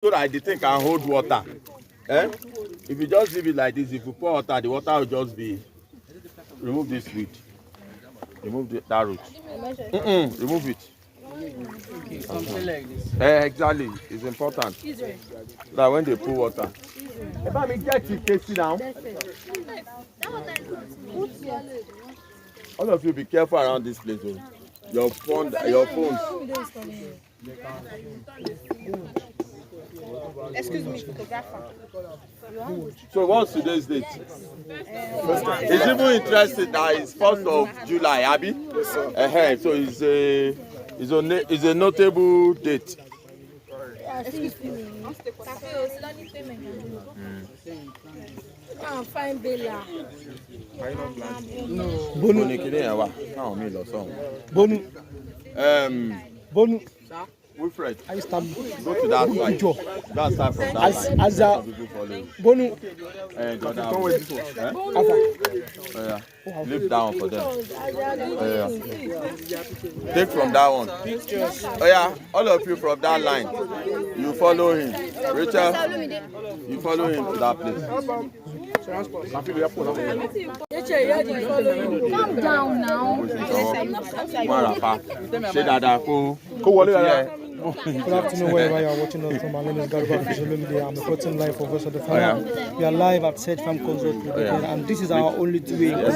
so that the thing can hold water. If you just leave it like this, if you pour water, the water will just be. Remove this weed. Remove that root. Remove it. Something like this. Exactly. It's important. That when they pour water. Let me get it, Casey, now. All of you be careful around this place. Oh. Your phones. Excuse me, photographer. So what's today's date? It's even interesting that it's 1st of July, Abby. Yes, so it's a notable date. Excuse me. Fine Bella. Bonu. Wilfred, go to that side. That side from that side. Bonu. Leave that one for them. Take from that one. All of you from that line. You follow him. Rachel, you follow him to that place. Calm down now. Good afternoon, wherever you are watching us from. My name is Garba Media. I'm reporting live for Voice of the Farmer. We are live at Sejfarms Consult, and this is our only doing food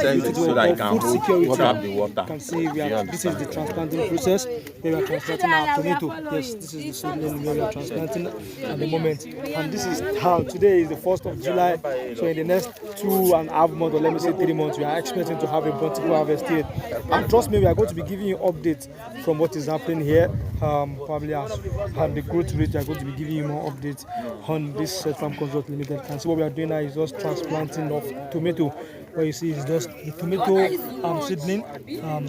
security. You can see this is the transplanting process. We are transplanting our tomato. Yes, this is the seedling we are transplanting at the moment. And this is how today is the 1st of July. So in the next 2.5 months, or let me say 3 months, we are expecting to have a bountiful harvest here. And trust me, we are going to be giving you updates from what is happening here. Probably and the growth rate, we are going to be giving you more updates on this Sejfarms Consult Limited. And so what we are doing now is just transplanting of tomato. Where you see it's just the tomato seedling.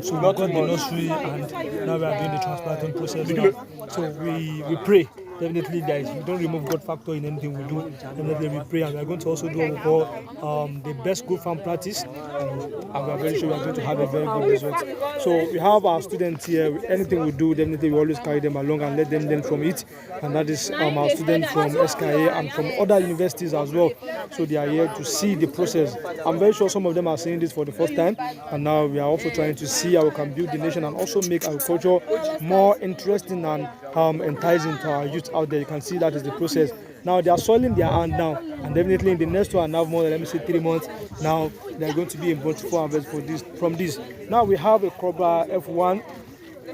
So we got the nursery and now we are doing the transplanting process now. So we pray. Definitely, guys, we don't remove God factor in anything we do. Definitely, we pray, and we are going to also do what we call the best good farm practice, and we are very sure we are going to have a very good result. So we have our students here. Anything we do, definitely we always carry them along and let them learn from it. And that is our students from SKA and from other universities as well. So they are here to see the process. I'm very sure some of them are seeing this for the first time, and now we are also trying to see how we can build the nation and also make agriculture more interesting and enticing to our youth out there. You can see that is the process. Now they are soiling their hand now, and definitely in the next 2.5 months, let me say 3 months, now they are going to be in bountiful harvest for this. From this, now we have a Cobra F1.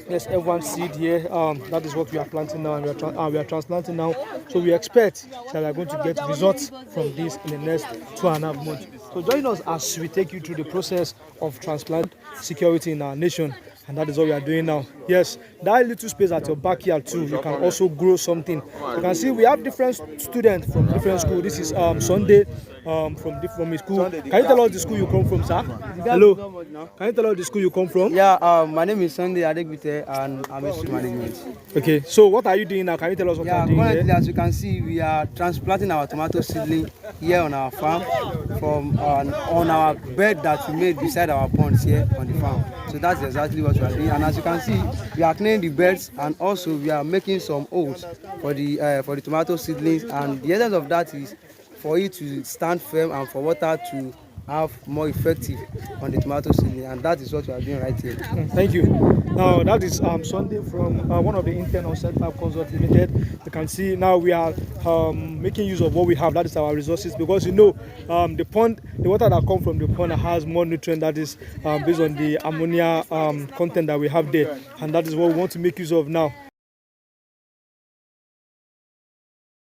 Yes, F1 seed here. That is what we are planting now, and we are transplanting now. So we expect that we are going to get results from this in the next 2.5 months. So join us as we take you through the process of transplant security in our nation. And that is what we are doing now. Yes, that little space at your backyard too, you can also grow something. You can see we have different students from different schools. This is Sunday from his school. Can you tell us the school you come from, sir? Hello. Can you tell us the school you come from? Yeah, my name is Sunday Adegbite and I'm a student management. Okay, so what are you doing now? Can you tell us what you are doing currently, here? as you can see, we are transplanting our tomato seedling here on our farm from on our bed that we made beside our ponds here on the farm. So that's exactly what we are doing. And as you can see, we are cleaning the beds, and also we are making some holes for the tomato seedlings. And the essence of that is for it to stand firm and for water to have more effective on the tomato seedling, and that is what we are doing right here. Thank you. Now that is Sunday from one of the interns on Sejfarms Consult Limited. You can see now we are making use of what we have. That is our resources, because you know the pond, the water that comes from the pond has more nutrient that is based on the ammonia content that we have there, and that is what we want to make use of now.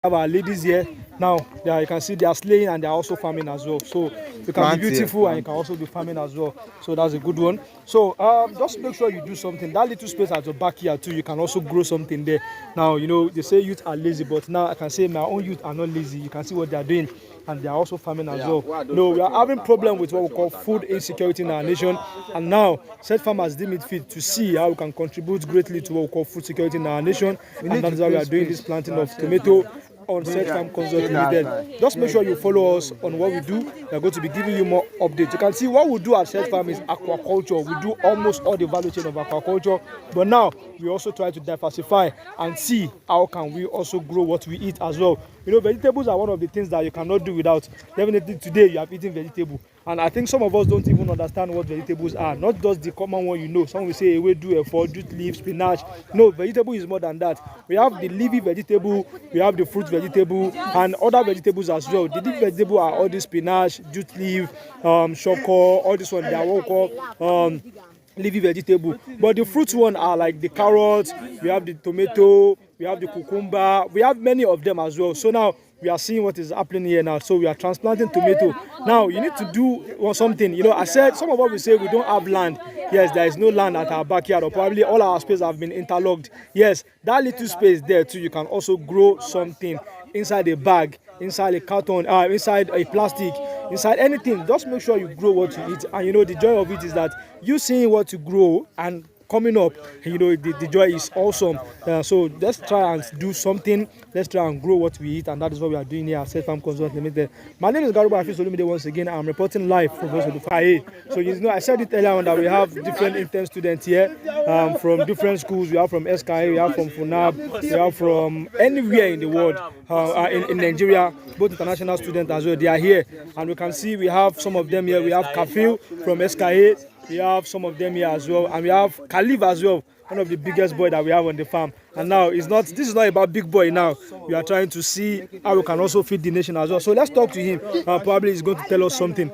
Have our ladies here now. You can see they are slaying and they are also farming as well. So you can be beautiful and you can also be farming as well. So that's a good one. So just make sure you do something. That little space at your backyard too, you can also grow something there. Now you know they say youth are lazy, but now I can say my own youth are not lazy. You can see what they are doing, and they are also farming as well. No, we are having problem with what we call food insecurity in our nation, and now Sejfarms has deemed it fit to see how we can contribute greatly to what we call food security in our nation, and that is why we are doing this planting of tomato on Sejfarms Consult Limited. Just make sure you follow us on what we do. We are going to be giving you more updates. You can see what we do at Sejfarms is aquaculture. We do almost all the value chain of aquaculture, but now we also try to diversify and see how can we also grow what we eat as well. You know, vegetables are one of the things that you cannot do without. Definitely today you have eaten vegetable. And I think some of us don't even understand what vegetables are. Not just the common one you know. Some will say ewedu, efo, jute leaf, spinach. No, vegetable is more than that. We have the leafy vegetable, we have the fruit vegetable, and other vegetables as well. The leafy vegetable are all the spinach, jute leaf, shoko, all this one, they are what we call leafy vegetable. But the fruits one are like the carrots, we have the tomato, we have the cucumber, we have many of them as well. So now we are seeing what is happening here now. So we are transplanting tomato. Now you need to do something. You know, I said some of us will say we don't have land. Yes, there is no land at our backyard, or probably all our space have been interlocked. Yes, that little space there too, you can also grow something inside a bag, inside a carton, inside a plastic, inside anything. Just make sure you grow what you eat. And you know, the joy of it is that you seeing what you grow and coming up, you know, the joy is awesome. So let's try and do something. Let's try and grow what we eat, and that is what we are doing here at Sejfarms Consult Limited. My name is Garuba Afis once again. I'm reporting live from the fire. So you know, I said it earlier on that we have different intern students here from different schools. We have from SKA, we have from FUNAB, we have from anywhere in the world, in Nigeria, both international students as well. They are here, and we can see we have some of them here. We have Kafil from SKA. We have some of them here as well, and we have Khalif as well, one of the biggest boys that we have on the farm. And now this is not about big boy now. We are trying to see how we can also feed the nation as well. So let's talk to him. Probably he's going to tell us something.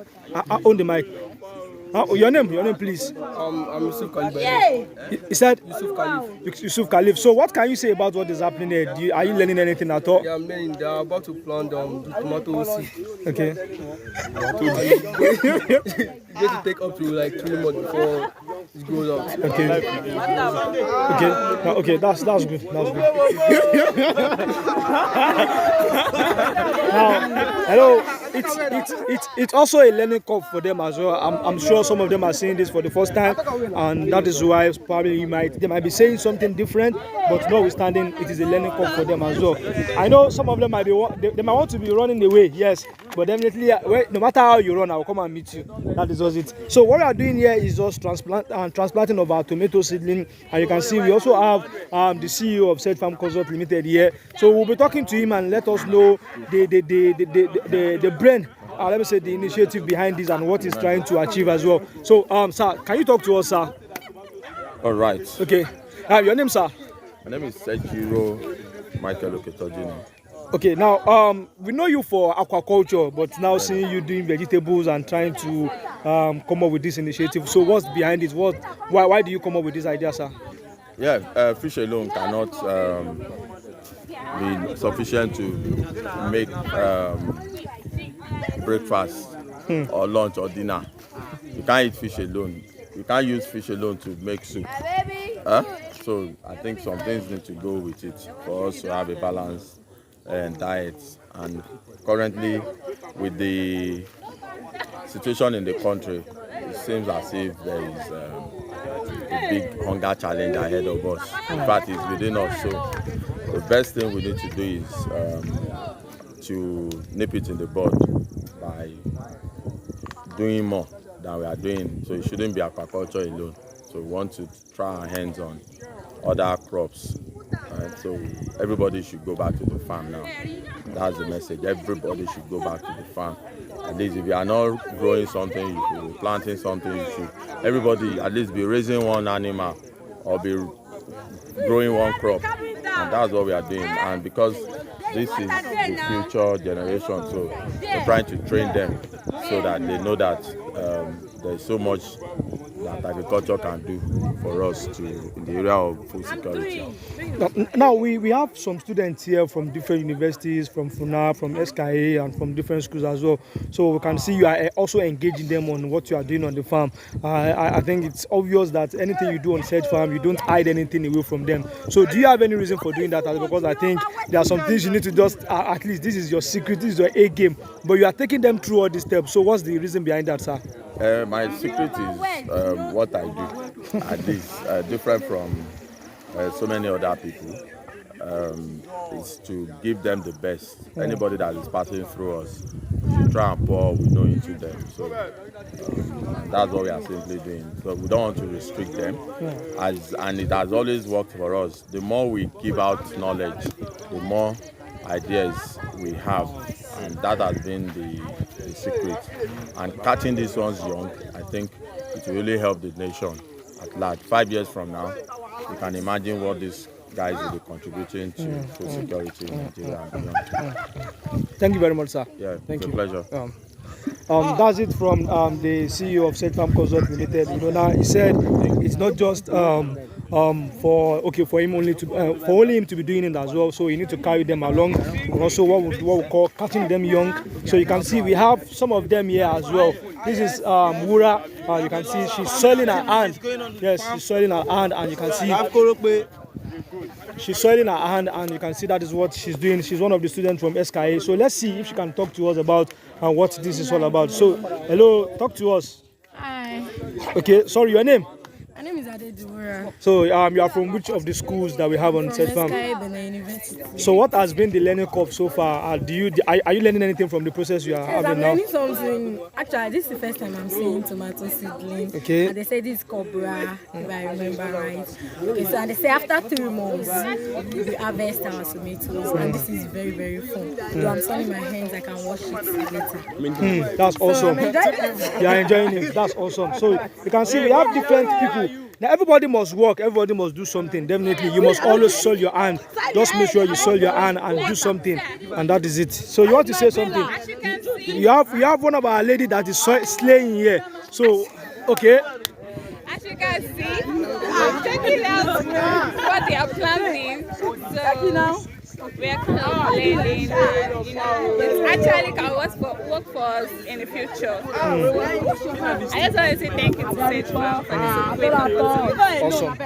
On the mic. Your name please. I'm Yusuf Khalif. He said Yusuf Khalif. Yusuf Khalif. So what can you say about what is happening here? Are you learning anything at all? Yeah, I'm learning. They are about to plant tomato seed. Okay. It's going to take up to like 3 months before it grows out. Okay, that's good. Now, hello. It's also a learning curve for them as well. I'm sure some of them are seeing this for the first time, and that is why probably they might be saying something different, but notwithstanding, it is a learning curve for them as well. I know some of them might want to be running away, yes, but definitely, no matter how you run, I will come and meet you. That is just it. So what we are doing here is just transplanting of our tomato seedling, and you can see we also have the CEO of Sejfarms Consult Limited here. So we'll be talking to him and let us know the brain, let me say the initiative behind this and what he's trying to achieve as well. So sir, can you talk to us, sir? All right. Okay. Your name, sir? My name is Sejiro Michael Oketojini. Okay, now we know you for aquaculture, but now seeing you doing vegetables and trying to come up with this initiative. So what's behind it? Why do you come up with this idea, sir? Yeah, fish alone cannot be sufficient to make breakfast or lunch or dinner. You can't eat fish alone. You can't use fish alone to make soup. So I think some things need to go with it for us to have a balanced diet. And currently, with the situation in the country, it seems as if there is a big hunger challenge ahead of us. In fact, it's within us. So the best thing we need to do is to nip it in the bud by doing more than we are doing. So it shouldn't be aquaculture alone. So we want to try our hands on other crops. Right? So everybody should go back to the farm now. That's the message. Everybody should go back to the farm. At least if you are not growing something, you should be planting something. You should. Everybody at least be raising one animal or be growing one crop. And that's what we are doing. And because this is the future generation, so we're trying to train them so that they know that there's so much that agriculture can do for us in the area of food security. Now we have some students here from different universities, from FUNAB, from SKA, and from different schools as well. So we can see you are also engaging them on what you are doing on the farm. I think it's obvious that anything you do on Sejfarms, you don't hide anything away from them. So do you have any reason for doing that? Because I think there are some things you need to just, at least this is your secret, this is your A game, but you are taking them through all these steps. So what's the reason behind that, sir? My secret is what I do, at least different from so many other people. is to give them the best. Anybody that is passing through us, try and pour we know into them. So that's what we are simply doing. So we don't want to restrict them, and it has always worked for us. The more we give out knowledge, the more ideas we have, and that has been the secret. And catching these ones young, I think it will really help the nation at large. 5 years from now, you can imagine what these guys will be contributing to food security in Nigeria and beyond. Thank you very much, sir. Yeah, Thank it's you. a pleasure. That's it from the CEO of Sejfarms Consult Limited. You know, now he said it's not just for him only to only him to be doing it as well. So you need to carry them along. And also what we call catching them young. So you can see we have some of them here as well. This is Wura. You can see she's soiling her hand. Yes, she's soiling her hand, and you can see she's soiling her hand, and you can see that is what she's doing. She's one of the students from SKA. So let's see if she can talk to us about what this is all about. So, hello, talk to us. Hi. Okay, sorry, your name? My name is Adedura. So, you are from which of the schools that we have on Sejfarms? University. So, what has been the learning curve so far? Are you learning anything from the process you are having I'm now? learning something. Actually, this is the first time I'm seeing tomato seedling. Okay. And they say this is cobra, if I remember right. Okay, so and they say after 3 months, we harvest our tomatoes, and this is very, very fun. Though I'm sunning my hands, I can wash it later. That's awesome. I'm enjoying it. You are enjoying it. That's awesome. So, you can see we have different people. Now, everybody must work. Everybody must do something. Definitely, you must always soil your hand. Just make sure you soil your hand and do something, and that is it. So, you want to say something? You have one of our lady that is slaying here. So, okay. As you can see, I'm checking out what they are planting. So, we are complaining, and it actually can work for us in the future. I just want to say thank you to Sejfarms for this Awesome.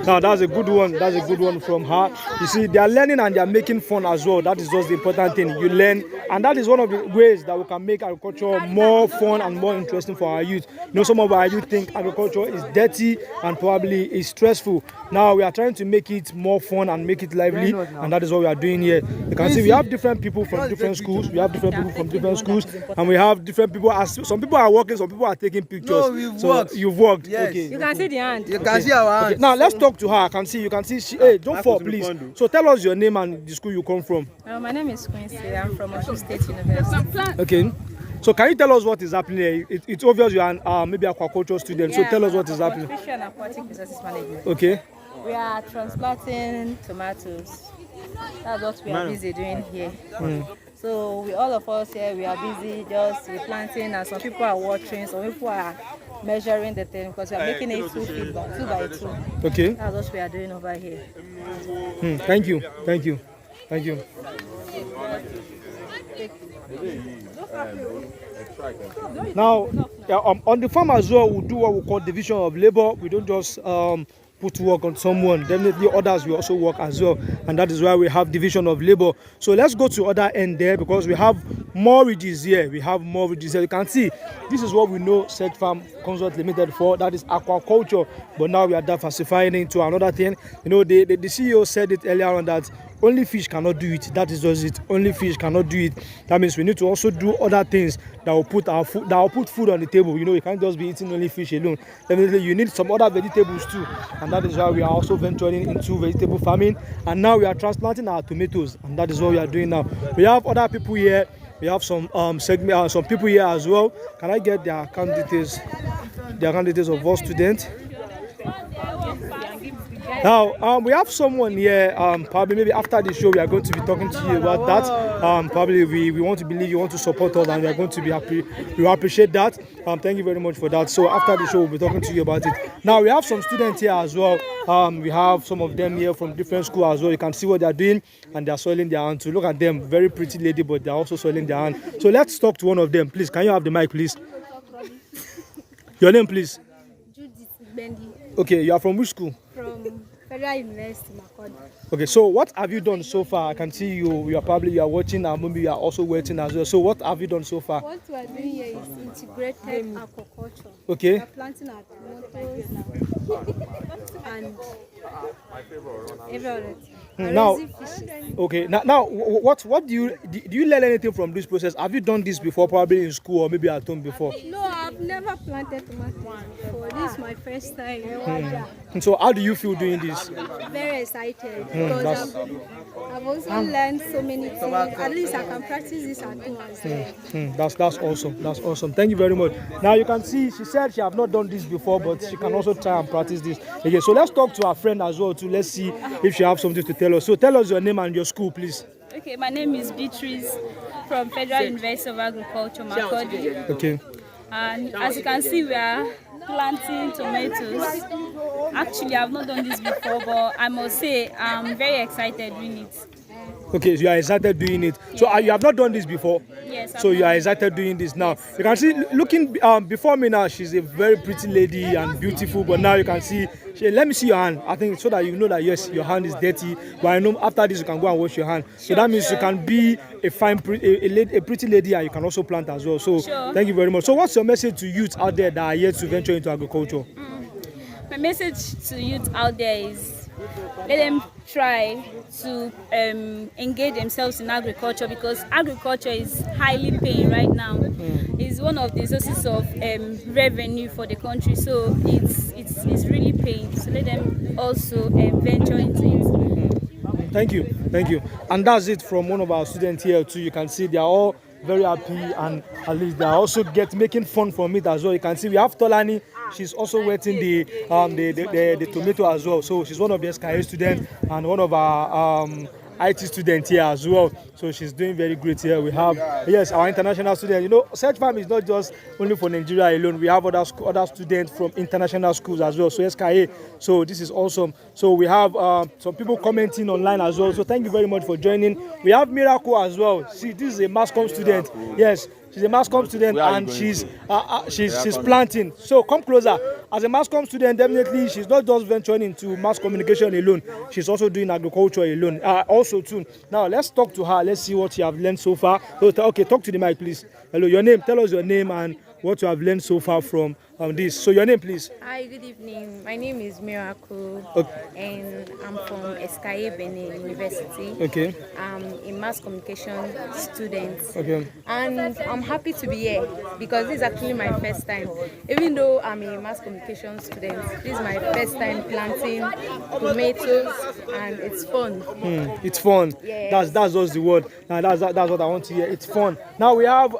Now that's a good one. That's a good one from her. You see, they are learning and they are making fun as well. That is just the important thing. You learn, and that is one of the ways that we can make agriculture more fun and more interesting for our youth. You know, some of our youth think agriculture is dirty and probably is stressful. Now we are trying to make it more fun and make it lively, and that is what we are doing here. You can see we have different people from different schools. We have different people from different schools, and we have different people. Some people are working, some people are taking pictures. No, we've worked. You've worked. Yes. Okay. You can see the hand. You can see our hands. Okay. Now let's talk to her. You can see. Hey, don't fall, please. So tell us your name and the school you come from. My name is Quincy. I'm from Osun State University. Okay. So can you tell us what is happening here? It's obvious you are maybe an aquaculture student. So tell us what is happening. Fish and Aquatic Resources Management. Okay. We are transplanting tomatoes. That's what we are busy doing here. So all of us here, we are busy just replanting, and some people are watering, some people are measuring the thing because we are making it 2 feet by 2 by 2. Okay. That's what we are doing over here. Thank you. Now, on the farm as well, we do what we call division of labor. We don't just put work on someone. Definitely others will also work as well, and that is why we have division of labor. So let's go to other end there, because we have more ridges here. You can see this is what we know Sejfarms Consult Limited for, that is aquaculture, but now we are diversifying into another thing. You know, the CEO said it earlier on that only fish cannot do it. That is just it. Only fish cannot do it. That means we need to also do other things that will put food on the table. You know, you can't just be eating only fish alone. Definitely, you need some other vegetables too, and that is why we are also venturing into vegetable farming. And now we are transplanting our tomatoes, and that is what we are doing now. We have other people here. We have some some people here as well. Can I get their account details? The account details of all students. Now, we have someone here, probably maybe after the show we are going to be talking to you about that. Probably we want to believe you want to support us, and we are going to be happy. We appreciate that. Thank you very much for that. So after the show we'll be talking to you about it. Now we have some students here as well. We have some of them here from different schools as well. You can see what they are doing, and they are soiling their hand. So look at them, very pretty lady, but they are also soiling their hand. So let's talk to one of them, please. Can you have the mic, please? Your name, please. Judith Bendi. Okay, you are from which school? From Federal University, Makurdi. Okay, so what have you done so far? I can see you are watching, and maybe you are also waiting as well. So what have you done so far? What we are doing here is integrated aquaculture. Okay. We are planting our tomatoes, and every other thing. Now, Raising fishes. okay. Now, what do you learn anything from this process? Have you done this before, probably in school or maybe at home before? No, I've never planted tomatoes before. This is my first time. And so, how do you feel doing this? Very excited because I've also learned so many things. At least I can practice this at home as well. That's awesome. That's awesome. Thank you very much. Now you can see she said she have not done this before, but she can also try and practice this again. So let's talk to our friend as well too. Let's see if she have something to tell us. So tell us your name and your school, please. Okay, my name is Beatrice from Federal University of Agriculture, Makurdi. Okay. And as you can see, we are planting tomatoes. Actually, I've not done this before, but I must say I'm very excited doing it. Okay, so you are excited doing it. So you have not done this before? Yes. So you are excited doing this now. You can see, looking before me now, she's a very pretty lady and beautiful. But now you can see, let me see your hand. I think so that you know that yes, your hand is dirty. But I know after this you can go and wash your hand. So that means you can be a pretty lady and you can also plant as well. So thank you very much. So what's your message to youth out there that are yet to venture into agriculture? My message to youth out there is let them try to engage themselves in agriculture, because agriculture is highly paying right now. It's one of the sources of revenue for the country, so it's really paying. So let them also venture into it. Thank you. And that's it from one of our students here too. You can see they are all very happy, and at least they are also making fun from it as well. You can see we have Tolani. She's also wetting the tomato as well. So she's one of the SKA students and one of our IT students here as well. So she's doing very great here. We have, yes, our international students. You know, Sejfarms is not just only for Nigeria alone. We have other students from international schools as well. So SKA. So this is awesome. So we have some people commenting online as well. So thank you very much for joining. We have Miracle as well. See, this is a mass comm student. Yes. She's a mass comm student and she's planting. So come closer. As a mass comm student, definitely she's not just venturing into mass communication alone. She's also doing agriculture alone. Also too. Now let's talk to her. Let's see what you have learned so far. Okay, talk to the mic, please. Hello, your name. Tell us your name and what you have learned so far from this. So your name, please. Hi, good evening. My name is Miracle, and I'm from SKA Benin University. Okay. I'm a mass communication student. Okay. And I'm happy to be here because this is actually my first time. Even though I'm a mass communication student, this is my first time planting tomatoes, and it's fun. It's fun. Yes. That's just the word. Now that's what I want to hear. It's fun. Now we have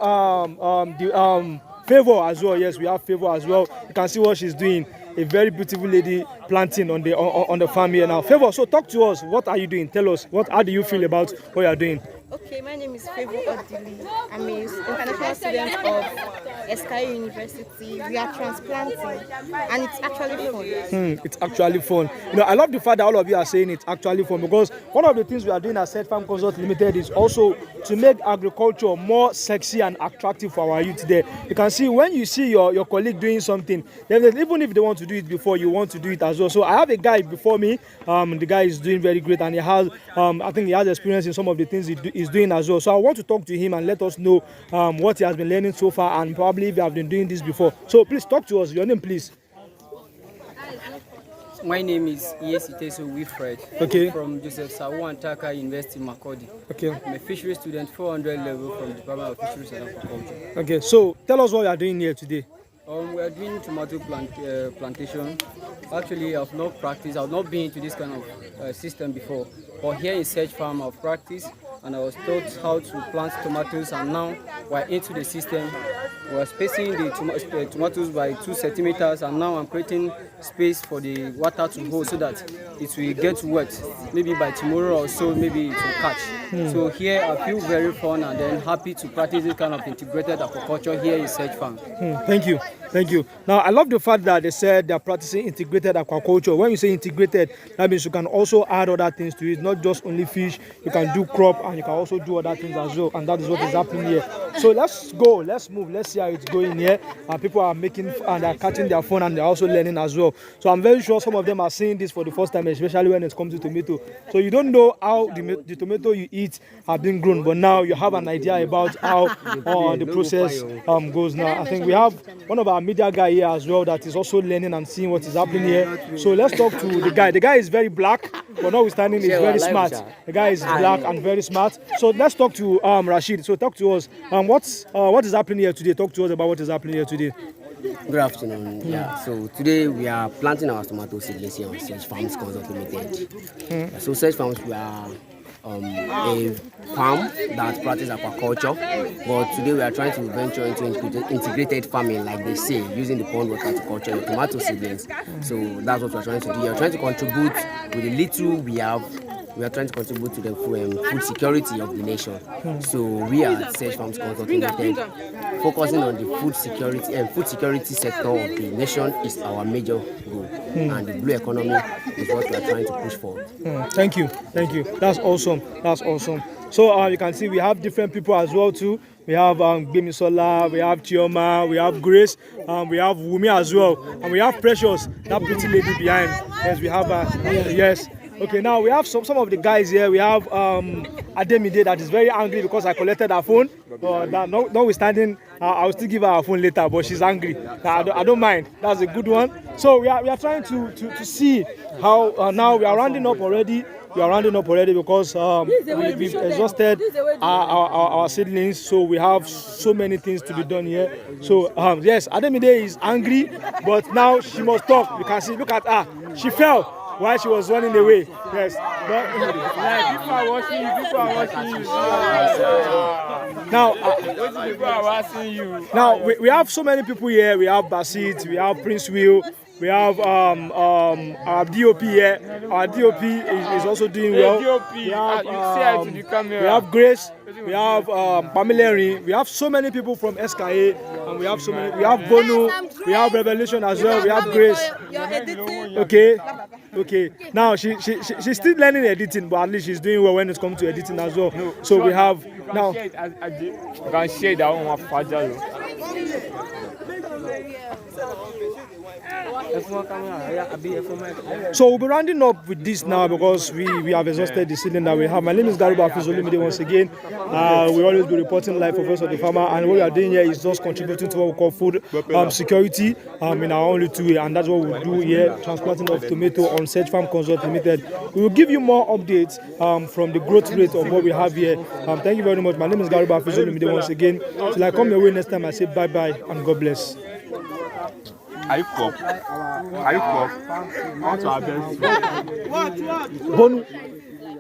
Favor as well. Yes, we have Favor as well. You can see what she's doing. A very beautiful lady planting on the farm here now. Favor, so talk to us. What are you doing? Tell us. How do you feel about what you are doing? Okay, my name is Favor Odili. I'm an international student of SKA University. We are transplanting, and it's actually fun. It's actually fun. You know, I love the fact that all of you are saying it's actually fun, because one of the things we are doing at Sejfarms Consult Limited is also to make agriculture more sexy and attractive for our youth there. You can see when you see your colleague doing something, even if they want to do it before, you want to do it as well. So I have a guy before me. The guy is doing very great, and he has, I think he has experience in some of the things he's doing as well. So I want to talk to him and let us know what he has been learning so far, and probably if you have been doing this before. So please talk to us. Your name, please. My name is Yesiteso Wilfred. Okay. From Joseph Sawantaka University, Makurdi. Okay. I'm a fishery student, 400 level from the Department of Fisheries and Aquaculture. Okay. So tell us what you are doing here today. We are doing tomato plantation. Actually, I've not practiced. I've not been into this kind of system before. But here in Sejfarms, I've practiced, and I was taught how to plant tomatoes, and now we're into the system. We're spacing the tomatoes by 2 centimeters, and now I'm creating space for the water to hold so that it will get wet. Maybe by tomorrow or so, maybe it will catch. So here I feel very fun and then happy to practice this kind of integrated aquaculture here in Sejfarms. Thank you. Now, I love the fact that they said they're practicing integrated aquaculture. When you say integrated, that means you can also add other things to it, not just only fish. You can do crop, and you can also do other things as well. And that is what is happening here. So let's go, let's move, let's see how it's going here. And people are making and they're catching their phone and they're also learning as well. So I'm very sure some of them are seeing this for the first time, especially when it comes to tomato. So you don't know how the tomato you eat have been grown, but now you have an idea about how the process goes now. I think we have one of our media guy here as well that is also learning and seeing what is happening here. So let's talk to the guy. The guy is very black, but notwithstanding, he's very smart. The guy is black and very smart. So let's talk to Rashid. So talk to us. What is happening here today? Talk to us about what is happening here today. Good afternoon. Yeah. So today we are planting our tomato seedlings here on Sejfarms Consult Limited. So Sejfarms, we are a farm that practices aquaculture, but today we are trying to venture into integrated farming, like they say, using the pond water to culture the tomato seedlings. So that's what we're trying to do. We are trying to contribute with the little we have. We are trying to contribute to the food security of the nation. So we are at Sejfarms Consult Limited, focusing on the food security and food security sector of the nation is our major goal. And the blue economy is what we are trying to push forward. Thank you. That's awesome. So you can see we have different people as well too. We have Bimisola, we have Chioma, we have Grace, we have Wumi as well, and we have Precious, that pretty lady behind. Yes, we have yes. Okay, now we have some of the guys here. We have Ademide that is very angry because I collected her phone. Notwithstanding, I'll still give her her phone later, but she's angry. I don't mind. That's a good one. So we are trying to see how now we are rounding up already. Because we've exhausted our seedlings, so we have so many things to be done here. So yes, Ademide is angry, but now she must talk. You can see, look at her. She fell while she was running away. Yes. But, people are watching you. Now we have so many people here. We have Basit, we have Prince Will, we have our DOP here. Our DOP is also doing well. We have Grace, we have Pamela, we have so many people from SKA, and we have so many. We have Bono, we have Revelation as well. We have Grace. Okay. Now she's still learning editing, but at least she's doing well when it comes to editing as well. So we have now. So we'll be rounding up with this now because we have exhausted the seedling that we have. My name is Garuba Afizolumide once again. We always be reporting live for Voice of the Farmer, and what we are doing here is just contributing to what we call food security in our only two way, and that's what we do here, transplanting of tomato on Sejfarms Consult Limited. We will give you more updates from the growth rate of what we have here. Thank you very much. My name is Garuba Afizolumide once again. Till I come your way next time, I say bye bye and God bless. Are you cool? I want to have Bonu.